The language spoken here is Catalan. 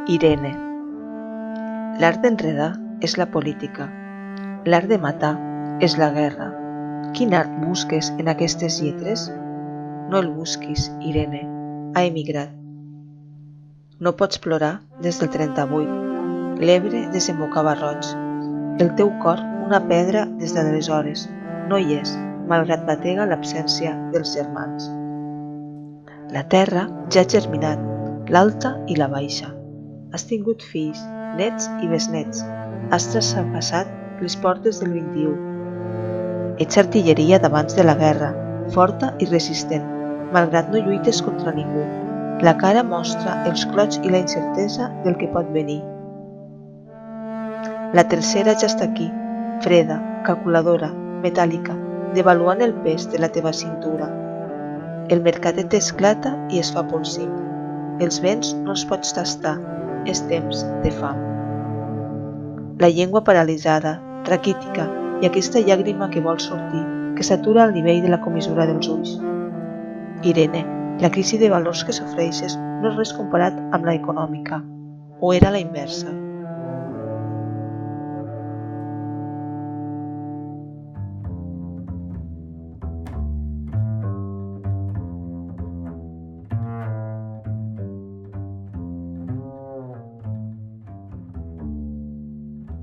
Irene. L'art d'enredar és la política. L'art de matar és la guerra. Quin art busques en aquestes lletres? No el busquis, Irene. Ha emigrat. No pots plorar des del 38. L'Ebre desembocava roig. El teu cor una pedra des d'aleshores. No hi és, malgrat batega l'absència dels germans. La terra ja ha germinat, l'alta i la baixa. Has tingut fills, nets i besnets. Has traspassat les portes del 21. Ets artilleria d'abans de la guerra, forta i resistent, malgrat no lluites contra ningú. La cara mostra els clots i la incertesa del que pot venir. La tercera ja està aquí, freda, calculadora, metàl·lica, devaluant el pes de la teva cintura. El mercadet esclata i es fa polsim. Els vents no els pots tastar, és temps de fam. La llengua paralitzada, raquítica, i aquesta llàgrima que vol sortir, que s'atura al nivell de la comissura dels ulls. Irene, la crisi de valors que sofreixes no és res comparat amb la econòmica, o era la inversa.